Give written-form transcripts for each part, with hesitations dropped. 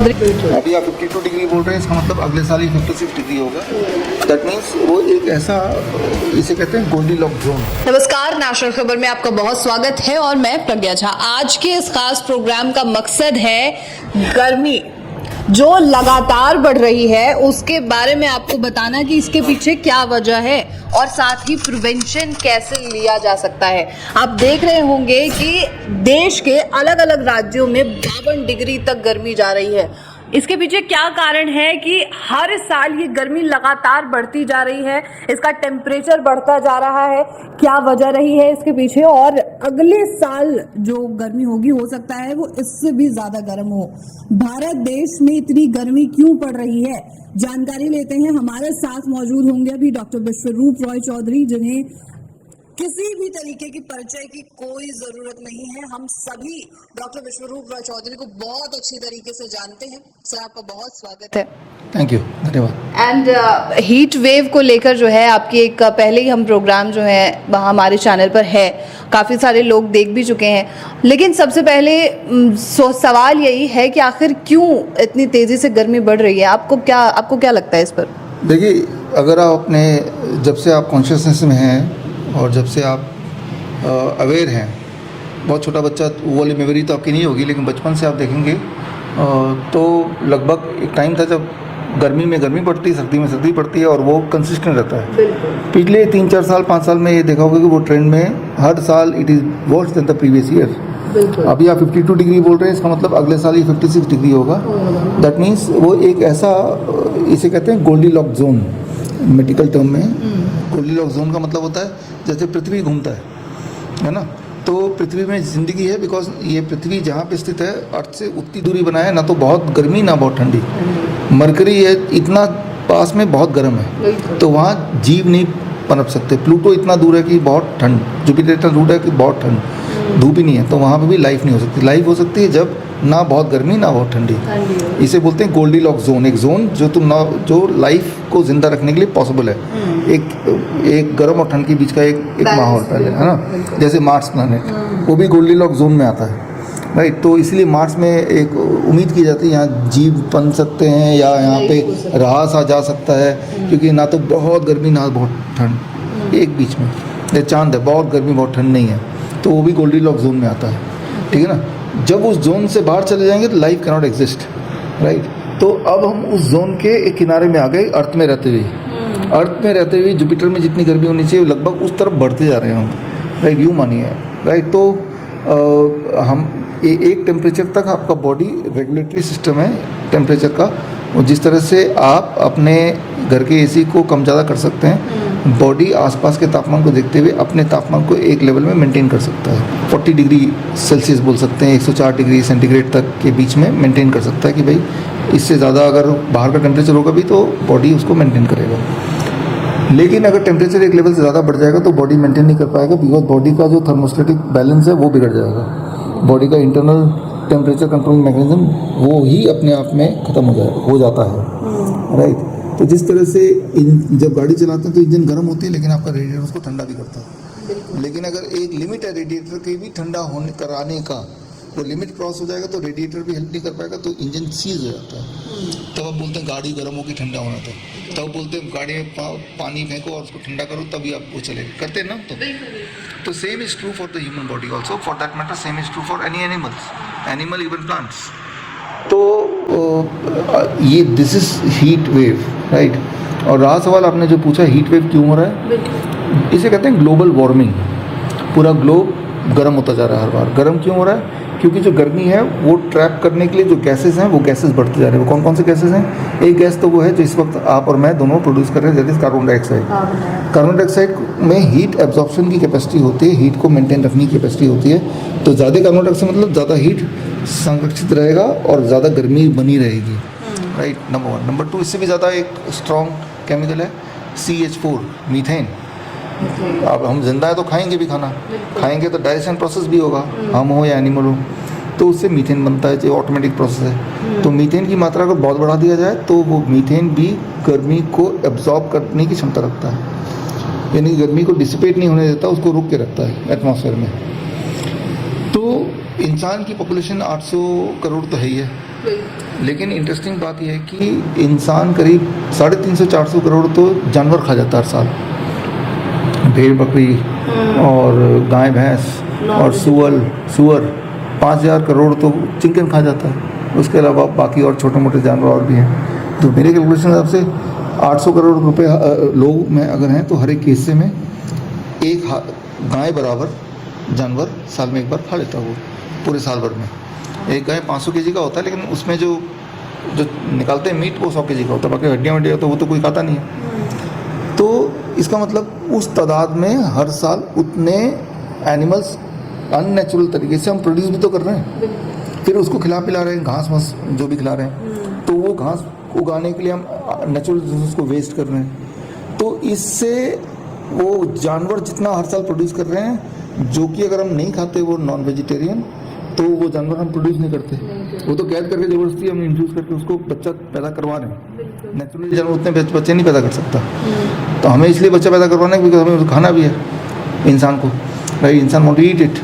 अभी आप 52 डिग्री बोल रहे हैं, इसका मतलब अगले साल ही 56 डिग्री होगा। दैट मीन्स वो एक ऐसा, इसे कहते हैं गोल्डीलॉक्स जोन। नमस्कार, नेशनल खबर में आपका बहुत स्वागत है और मैं प्रज्ञा झा। आज के इस खास प्रोग्राम का मकसद है गर्मी जो लगातार बढ़ रही है उसके बारे में आपको बताना कि इसके पीछे क्या वजह है और साथ ही प्रिवेंशन कैसे लिया जा सकता है। आप देख रहे होंगे कि देश के अलग अलग राज्यों में 52 डिग्री तक गर्मी जा रही है। इसके पीछे क्या कारण है कि हर साल ये गर्मी लगातार बढ़ती जा रही है, इसका टेम्परेचर बढ़ता जा रहा है, क्या वजह रही है इसके पीछे, और अगले साल जो गर्मी होगी हो सकता है वो इससे भी ज्यादा गर्म हो। भारत देश में इतनी गर्मी क्यों पड़ रही है, जानकारी लेते हैं। हमारे साथ मौजूद होंगे अभी डॉक्टर विश्वरूप रॉय चौधरी, जिन्हें किसी भी तरीके की परिचय की कोई जरूरत नहीं है। हम सभी डॉक्टर विश्वरूप रॉय चौधरी को बहुत अच्छी तरीके से जानते हैं। सर, आपका बहुत स्वागत है। थैंक यू, धन्यवाद। एंड हीट वेव को लेकर जो है आपकी एक पहले ही हम प्रोग्राम जो है वहाँ हमारे चैनल पर है, काफ़ी सारे लोग देख भी चुके हैं। लेकिन सबसे पहले सवाल यही है कि आखिर क्यों इतनी तेज़ी से गर्मी बढ़ रही है? आपको क्या लगता है इस पर? देखिए, अगर आप अपने जब से आप कॉन्शियसनेस में हैं और जब से आप अवेयर हैं, बहुत छोटा बच्चा, वो वाली मेमोरी तो आपकी नहीं होगी, लेकिन बचपन से आप देखेंगे तो लगभग एक टाइम था जब गर्मी में गर्मी पड़ती है, सर्दी में सर्दी पड़ती है, और वो कंसिस्टेंट रहता है। पिछले 3-4 साल 5 साल में ये देखा होगा कि वो ट्रेंड में हर साल it is worse than the previous year. अभी आप 52 डिग्री बोल रहे हैं, इसका मतलब अगले साल ही 56 डिग्री होगा। दैट मीन्स वो एक ऐसा, इसे कहते हैं गोल्डीलॉक्स जोन मेडिकल टर्म में। गोल्डीलॉक्स जोन का मतलब होता है जैसे पृथ्वी घूमता है ना, तो पृथ्वी में ज़िंदगी है, बिकॉज ये पृथ्वी जहाँ पे स्थित है अर्थ से उतनी दूरी बनाए है, ना तो बहुत गर्मी ना बहुत ठंडी। मरकरी है इतना पास में, बहुत गर्म है, तो वहाँ जीव नहीं पनप सकते। प्लूटो इतना दूर है कि बहुत ठंड, जुपिटर इतना दूर है कि बहुत ठंड, धूप ही नहीं है, तो वहाँ पे भी लाइफ नहीं हो सकती। लाइफ हो सकती है जब ना बहुत गर्मी ना बहुत ठंडी। इसे बोलते हैं गोल्डीलॉक्स जोन, एक जोन जो लाइफ को जिंदा रखने के लिए पॉसिबल है। एक गर्म और ठंड के बीच का एक माहौल पहले, है ना। जैसे मार्स प्लैनेट, वो भी गोल्डीलॉक्स जोन में आता है, राइट। तो इसलिए मार्स में एक उम्मीद की जाती है यहाँ जीव बन सकते हैं या यहाँ पे रहा जा सकता है, क्योंकि ना तो बहुत गर्मी ना बहुत ठंड, एक बीच में ये चांद है, बहुत गर्मी बहुत ठंड नहीं है, तो वो भी गोल्डीलॉक्स जोन में आता है, ठीक है ना। जब उस जोन से बाहर चले जाएंगे तो life can not exist, right. तो अब हम उस जोन के एक किनारे में आ गए, अर्थ में रहते हुए जुपिटर में जितनी गर्मी होनी चाहिए लगभग उस तरफ बढ़ते जा रहे हैं हम, राइट। यूँ मानिए, राइट। तो हम एक टेम्परेचर तक आपका बॉडी रेगुलेटरी सिस्टम है टेम्परेचर का, और जिस तरह से आप अपने घर के एसी को कम ज़्यादा कर सकते हैं, बॉडी आसपास के तापमान को देखते हुए अपने तापमान को एक लेवल में मेंटेन कर सकता है। 40 डिग्री सेल्सियस बोल सकते हैं, 104 डिग्री सेंटीग्रेड तक के बीच में मेंटेन कर सकता है कि भाई इससे ज़्यादा अगर बाहर का टेम्परेचर होगा भी तो बॉडी उसको मेंटेन करेगा। लेकिन अगर टेम्परेचर एक लेवल से ज़्यादा बढ़ जाएगा तो बॉडी मेंटेन नहीं कर पाएगा, बिकॉज बॉडी का जो थर्मोस्टेटिक बैलेंस है वो बिगड़ जाएगा। बॉडी का इंटरनल टेम्परेचर कंट्रोलिंग मैकेनिज्म वो ही अपने आप में ख़त्म हो जाता है, राइट। तो जिस तरह से जब गाड़ी चलाते हैं तो इंजन गर्म होती है, लेकिन आपका रेडिएटर उसको ठंडा भी करता है। लेकिन अगर एक लिमिट है रेडिएटर के भी ठंडा होने कराने का, वो लिमिट क्रॉस हो जाएगा तो रेडिएटर भी हेल्प नहीं कर पाएगा, तो इंजन सीज हो जाता है। तब आप बोलते हैं गाड़ी गर्म होगी ठंडा होना था, तब बोलते हैं गाड़ी में पानी फेंको और उसको ठंडा करो तभी आप वो चले, करते हैं ना। तो same is true for the human body also, for that matter same is true for any animal even plants. तो ये this is heat wave, right. और रहा सवाल आपने जो पूछा हीट वेव क्यों हो रहा है, इसे कहते हैं ग्लोबल वार्मिंग। पूरा ग्लोब गर्म होता जा रहा है हर बार। गर्म क्यों हो रहा है? क्योंकि जो गर्मी है वो ट्रैप करने के लिए जो गैसेस हैं वो गैसेस बढ़ते जा रहे हैं। वो कौन कौन से गैसेस हैं? एक गैस तो वो है जो इस वक्त आप और मैं दोनों प्रोड्यूस कर रहे हैं, that is carbon dioxide. Carbon dioxide में हीट एब्जॉर्प्शन की कैपेसिटी होती है, हीट को मेंटेन रखने की कैपेसिटी होती है। तो ज़्यादा कार्बन डाइऑक्साइड मतलब ज़्यादा हीट संरक्षित रहेगा और ज़्यादा गर्मी बनी रहेगी, राइट। नंबर 1। नंबर 2, इससे भी ज़्यादा एक स्ट्रॉन्ग केमिकल है CH4, मीथेन। अब हम जिंदा है तो खाएंगे भी, खाना खाएंगे तो डाइजेशन प्रोसेस भी होगा, हम हो या एनिमल हो, तो उससे मीथेन बनता है, जो ऑटोमेटिक प्रोसेस है। तो मीथेन की मात्रा अगर बहुत बढ़ा दिया जाए तो वो मीथेन भी गर्मी को एब्जॉर्ब करने की क्षमता रखता है, यानी गर्मी को डिसिपेट नहीं होने देता, उसको रोक के रखता है एटमॉस्फेयर में। तो इंसान की पॉपुलेशन 800 करोड़ तो है ही है, लेकिन इंटरेस्टिंग बात यह है कि इंसान करीब 350-400 करोड़ तो जानवर खा जाता है हर साल। भेड़ बकरी और गाय भैंस और सुअर 5,000 करोड़ तो चिकन खा जाता है। उसके अलावा बाकी और छोटे मोटे जानवर और भी हैं। तो मेरे कैलकुलेशन हिसाब से 800 करोड़ रुपए लोग में अगर हैं तो हर एक हिस्से में एक गाय बराबर जानवर साल में एक बार खा लेता है वो, पूरे साल भर में। एक गाय 500 केजी का होता है, लेकिन उसमें जो निकालते हैं मीट वो 100 केजी का होता है, बाकी हड्डियाँ तो वो तो कोई खाता नहीं है। तो इसका मतलब उस तादाद में हर साल उतने एनिमल्स अननेचुरल तरीके से हम प्रोड्यूस भी तो कर रहे हैं, फिर उसको खिला पिला रहे हैं, घास वास जो भी खिला रहे हैं, तो वो घास उगाने के लिए हम नेचुरल रिसोर्स को वेस्ट कर रहे हैं। तो इससे वो जानवर जितना हर साल प्रोड्यूस कर रहे हैं, जो कि अगर हम नहीं खाते वो नॉन वेजिटेरियन, तो वो जानवर हम प्रोड्यूस नहीं करते। वो तो कैद करके ज़बरदस्ती हम इंड्यूस करके उसको बच्चा पैदा करवा रहे हैं। नेचुरली जानवर उतने बच्चे नहीं पैदा कर सकता, तो हमें इसलिए बच्चा पैदा करवाना है क्योंकि हमें खाना भी है इंसान को, राइट। इंसान वांट टू ईट इट।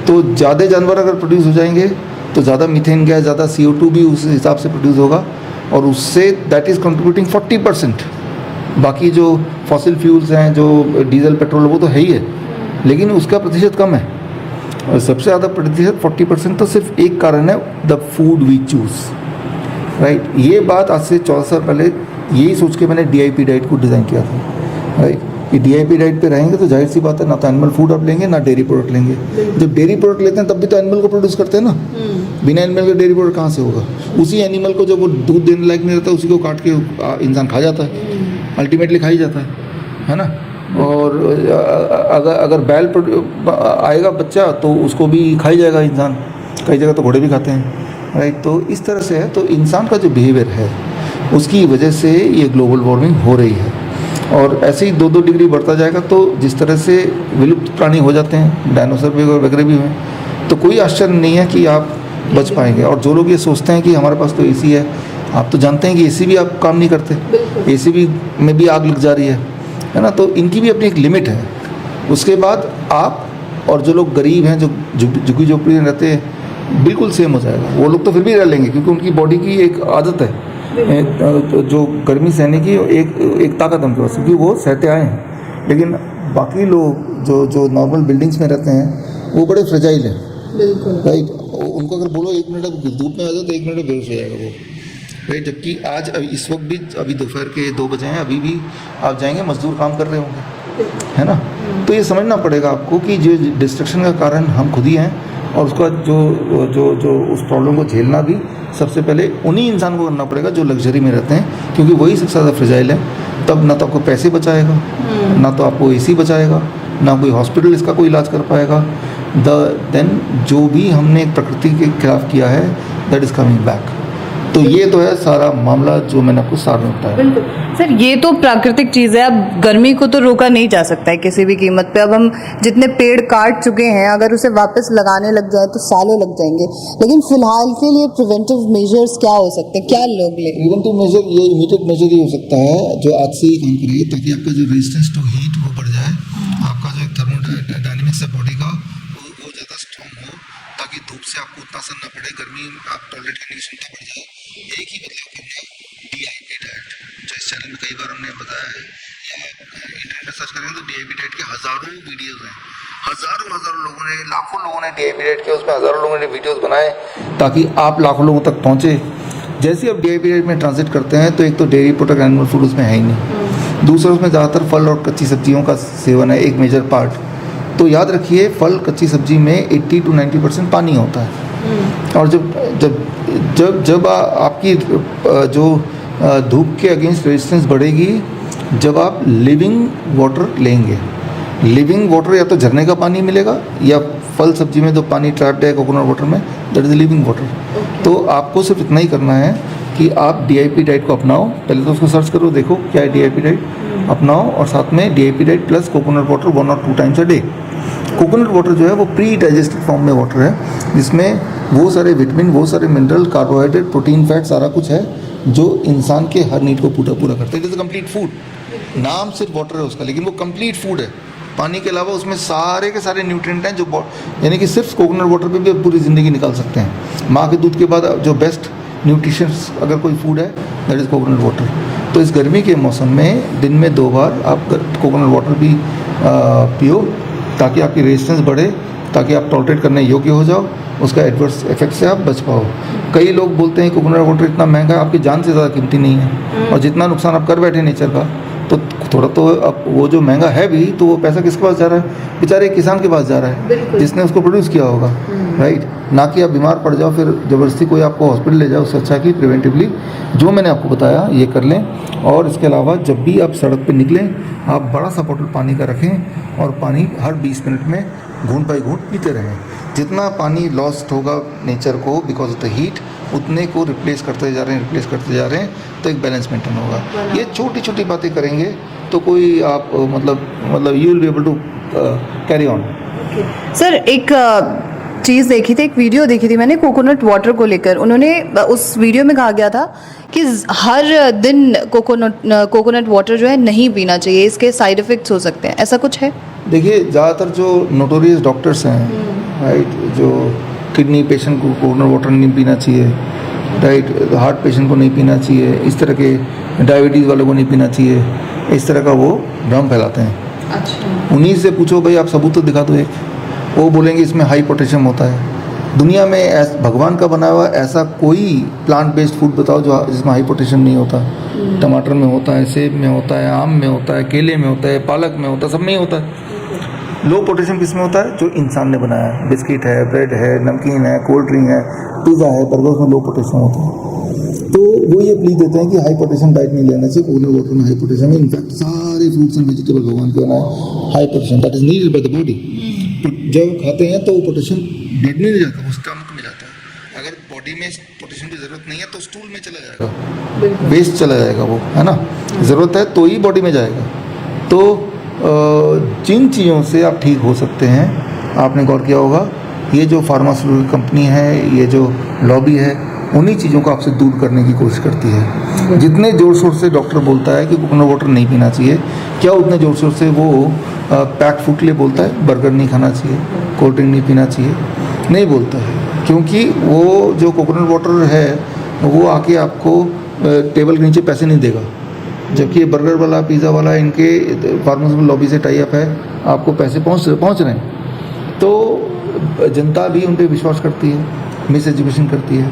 तो ज़्यादा जानवर अगर प्रोड्यूस हो जाएंगे तो ज़्यादा मीथेन गैस, ज़्यादा CO2 भी उस हिसाब से प्रोड्यूस होगा, और उससे दैट इज़ कंट्रीब्यूटिंग 40%। बाकी जो फॉसिल फ्यूल्स हैं, जो डीजल पेट्रोल, वो तो है ही है, लेकिन उसका प्रतिशत कम है। और सबसे ज़्यादा प्रतिशत 40% तो सिर्फ एक कारण है, the food we choose, right. ये बात आज से 14 साल पहले यही सोच के मैंने DIP डाइट को डिज़ाइन किया था, राइट, कि DIP डाइट पे रहेंगे तो जाहिर सी बात है ना तो एनिमल फूड आप लेंगे ना डेयरी प्रोडक्ट लेंगे। जब डेयरी प्रोडक्ट लेते हैं तब भी तो एनिमल को प्रोड्यूस करते हैं ना, बिना एनिमल के डेयरी प्रोडक्ट कहाँ से होगा। उसी एनिमल को जब वो दूध देने लायक नहीं रहता उसी को काट के इंसान खा जाता है, अल्टीमेटली खा ही जाता है ना। और अगर बैल आएगा बच्चा तो उसको भी खा ही जाएगा इंसान, कई जगह तो घोड़े भी खाते हैं, राइट। तो इस तरह से है, तो इंसान का जो बिहेवियर है उसकी वजह से ये ग्लोबल वार्मिंग हो रही है, और ऐसे ही 2-2 डिग्री बढ़ता जाएगा। तो जिस तरह से विलुप्त प्राणी हो जाते हैं, डायनासोर वगैरह भी हुए, तो कोई आश्चर्य नहीं है कि आप बच पाएंगे। और जो लोग ये सोचते हैं कि हमारे पास तो AC है, आप तो जानते हैं कि AC भी आप काम नहीं करते, AC भी में भी आग लग जा रही है ना। तो इनकी भी अपनी एक लिमिट है। उसके बाद आप और जो लोग गरीब हैं, जो झुग्गी झोपड़ी में रहते हैं, बिल्कुल सेम हो जाएगा। वो लोग तो फिर भी रह लेंगे क्योंकि उनकी बॉडी की एक आदत है जो गर्मी सहने की, एक ताकत उनके पास, क्योंकि वो सहते आए हैं। लेकिन बाकी लोग जो नॉर्मल बिल्डिंग्स में रहते हैं वो बड़े फ्रेजाइल हैं, राइट। उनको अगर बोलो 1 मिनट धूप में आ जाओ तो 1 मिनट में बेहोश हो जाएगा वो, राइट। जबकि आज इस वक्त भी अभी दोपहर के 2 बजे हैं, अभी भी आप जाएंगे मजदूर काम कर रहे होंगे, है ना। तो ये समझना पड़ेगा आपको कि जो डिस्ट्रक्शन का कारण हम खुद ही हैं, और उसका जो उस प्रॉब्लम को झेलना भी सबसे पहले उन्हीं इंसान को करना पड़ेगा जो लग्जरी में रहते हैं, क्योंकि वही सबसे ज़्यादा फ्रेजाइल है। तब ना तो आपको पैसे बचाएगा, ना तो आपको AC बचाएगा, ना कोई हॉस्पिटल इसका कोई इलाज कर पाएगा। देन जो भी हमने प्रकृति के खिलाफ किया है दैट इज़ कमिंग बैक। तो ये तो है सारा मामला जो मैंने आपको सार में बताया। बिल्कुल सर, ये तो प्राकृतिक चीज़ है। अब गर्मी को तो रोका नहीं जा सकता है किसी भी कीमत पे। अब हम जितने पेड़ काट चुके हैं, अगर उसे वापस लगाने लग जाए तो सालों लग जाएंगे। लेकिन फिलहाल के लिए प्रिवेंटिव मेजर्स क्या हो सकते हैं, क्या लोग ले? प्रिवेंटिव मेजर ये इमीडिएट मेजर ही हो सकता है जो आज से ही काम करिए, ताकि आपका जो रेजिस्टेंस टू हीट वो बढ़ जाए, आपका जो थर्मोडायनेमिक्स है बॉडी का वो ज़्यादा स्ट्रॉन्ग हो, ताकि धूप से आपको उतना असर ना पड़े, गर्मी आप टॉलरेट करने की क्षमता बढ़ जाए। एक ही बदलाव करना, DIP डाइट, जो इस चैनल में कई बार हमने बताया है, या इंटरनेट में सर्च करेंगे तो DIP डाइट के हज़ारों वीडियोज़ हैं। हज़ारों लोगों ने, लाखों लोगों ने DIP डाइट के उसमें हज़ारों लोगों ने वीडियोज़ बनाए ताकि आप लाखों लोगों तक पहुँचे। जैसे आप DIP डाइट में ट्रांजिट करते हैं तो एक तो डेयरी प्रोडक्ट, एनिमल फूड उसमें है ही नहीं, दूसरा उसमें ज़्यादातर फल और कच्ची सब्जियों का सेवन है, एक मेजर पार्ट। तो याद रखिए, फल कच्ची सब्जी में 80 to 90% पानी होता है। और जब आपकी जो धूप के अगेंस्ट रेजिस्टेंस बढ़ेगी, जब आप लिविंग वाटर लेंगे, लिविंग वाटर या तो झरने का पानी मिलेगा, या फल सब्जी में जो पानी ट्रैप्ड है कोकोनट वाटर में, दैट इज़ लिविंग वाटर। तो आपको सिर्फ इतना ही करना है कि आप DIP डाइट को अपनाओ। पहले तो उसको सर्च करो, देखो क्या है DIP डाइट, अपनाओ, और साथ में DIP diet plus coconut water 1 or 2 times a day। Coconut water जो है वो प्री डाइजेस्टेड फॉर्म में वाटर है, जिसमें वो सारे विटामिन, वो सारे मिनरल, कार्बोहाइड्रेट, प्रोटीन, फैट, सारा कुछ है जो इंसान के हर नीड को पूरा करते हैं। It is a complete food. नाम सिर्फ वाटर है उसका, लेकिन वो कंप्लीट फूड है। पानी के अलावा उसमें सारे के सारे न्यूट्रिएंट हैं जो, यानी कि सिर्फ कोकोनट वाटर पे भी आप पूरी ज़िंदगी निकाल सकते हैं। माँ के दूध के बाद जो बेस्ट न्यूट्रिशंस अगर कोई फूड है दैट इज़ कोकोनट वाटर। तो इस गर्मी के मौसम में दिन में 2 बार आप कोकोनट वाटर भी पियो, ताकि आपकी रेजिस्टेंस बढ़े, ताकि आप टॉलरेट करने योग्य हो जाओ, उसका एडवर्स इफेक्ट से आप बच पाओ। कई लोग बोलते हैं कोकोनट वाटर इतना महंगा है, आपकी जान से ज़्यादा कीमती नहीं है, और जितना नुकसान आप कर बैठे नेचर का, तो थोड़ा तो अब वो जो महंगा है भी, तो वो पैसा किसके पास जा रहा है? बेचारे किसान के पास जा रहा है, जिसने उसको प्रोड्यूस किया होगा, राइट। ना कि आप बीमार पड़ जाओ फिर ज़बरदस्ती कोई आपको हॉस्पिटल ले जाओ, उससे अच्छा कि प्रिवेंटिवली जो मैंने आपको बताया ये कर लें। और इसके अलावा जब भी आप सड़क पे निकलें, आप बड़ा सा बॉटल पानी का रखें, और पानी हर 20 मिनट में घूंट बाई घूंट पीते रहें। जितना पानी लॉस्ट होगा नेचर को बिकॉज ऑफ द हीट, उतने को रिप्लेस करते जा रहे हैं, तो एक बैलेंस मेंटेन होगा। ये छोटी छोटी बातें करेंगे तो कोई आप मतलब you will be able to carry on. Sir एक चीज़ देखी थी, एक वीडियो देखी थी मैंने कोकोनट वाटर को लेकर। उन्होंने उस वीडियो में कहा गया था कि हर दिन कोकोनट वाटर जो है नहीं पीना चाहिए, इसके साइड इफ़ेक्ट्स हो सकते हैं, ऐसा कुछ है? देखिए, ज़्यादातर जो नोटोरियस डॉक्टर्स हैं, राइट, जो किडनी पेशेंट को कोकोनट वाटर नहीं पीना चाहिए, राइट, हार्ट पेशेंट को नहीं पीना चाहिए, इस तरह के डायबिटीज़ वालों को नहीं पीना चाहिए, इस तरह का वो भ्रम फैलाते हैं। अच्छा। उन्हीं से पूछो भाई, आप सबूत तो दिखा दो एक, वो बोलेंगे इसमें हाई पोटेशियम होता है। दुनिया में भगवान का बनाया हुआ ऐसा कोई प्लांट बेस्ड फूड बताओ जो जिसमें हाई पोटेशियम नहीं होता। टमाटर में होता है, सेब में होता है, आम में होता है, केले में होता है, पालक में होता है, सब में ही होता है। लो पोटेशियम किस में होता है? जो इंसान ने बनाया है, बिस्किट है, ब्रेड है, नमकीन है, कोल्ड ड्रिंक है, पिज़्ज़ा है, बर्गर में लो पोटेशियम होता है। तो वो ये प्लीज देते हैं कि हाई पोटेशियम डाइट नहीं लेना चाहिए, कोकोनट वाटर में हाई पोटेशियम है। इनफैक्ट सारे फ्रूट्स एंड वेजिटेबल भगवान के बनाए high potassium that is needed by the body. जब खाते हैं तो वो पोटेशियम ब्लड में नहीं जाता, वो स्टमक में जाता है। अगर बॉडी में पोटेशियम की ज़रूरत नहीं है तो स्टूल में चला जाएगा, वेस्ट चला जाएगा वो, है ना। ज़रूरत है तो ही बॉडी में जाएगा। तो जिन चीज़ों से आप ठीक हो सकते हैं, आपने गौर किया होगा, ये जो फार्मास्यूटिकल कंपनी है, ये जो लॉबी है, उन्हीं चीज़ों को आपसे दूर करने की कोशिश करती है। जितने ज़ोर शोर से डॉक्टर बोलता है कि कोकोनट वाटर नहीं पीना चाहिए, क्या उतने ज़ोर शोर से वो पैक फूड के लिए बोलता है बर्गर नहीं खाना चाहिए, कोल्ड ड्रिंक नहीं पीना चाहिए? नहीं बोलता है, क्योंकि वो जो कोकोनट वाटर है वो आके आपको टेबल के नीचे पैसे नहीं देगा। जबकि ये बर्गर वाला, पिज़्ज़ा वाला, इनके फार्मास्यूटिकल लॉबी से टाई अप है, आपको पैसे पहुंच रहे हैं। तो जनता भी उन पर विश्वास करती है, मिस एजुकेशन करती है।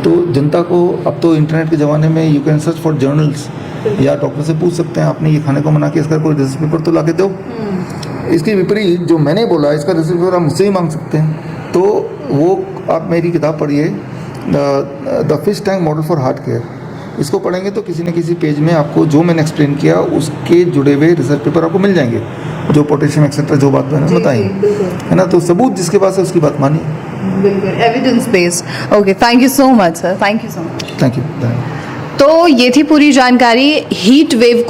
तो जनता को अब तो इंटरनेट के ज़माने में you can search for journals, या डॉक्टर से पूछ सकते हैं आपने ये खाने को मना किया, इसका कोई रिसर्च पेपर तो ला के दो। इसके विपरीत जो मैंने बोला इसका रिसर्च पेपर आप मुझसे ही मांग सकते हैं। तो वो आप मेरी किताब पढ़िए, the fish tank model for heart care. इसको पढ़ेंगे तो किसी न किसी पेज में आपको जो मैंने एक्सप्लेन किया उसके जुड़े हुए रिसर्च पेपर आपको मिल जाएंगे, जो पोटेशियम एक्सेट्रा जो बात मैंने बताई, है ना। तो सबूत जिसके पास है उसकी बात मानिए, बिल्कुल evidence based. Okay, thank you so much sir, thank you so much. Thank you. तो ये थी पूरी जानकारी हीट वेव को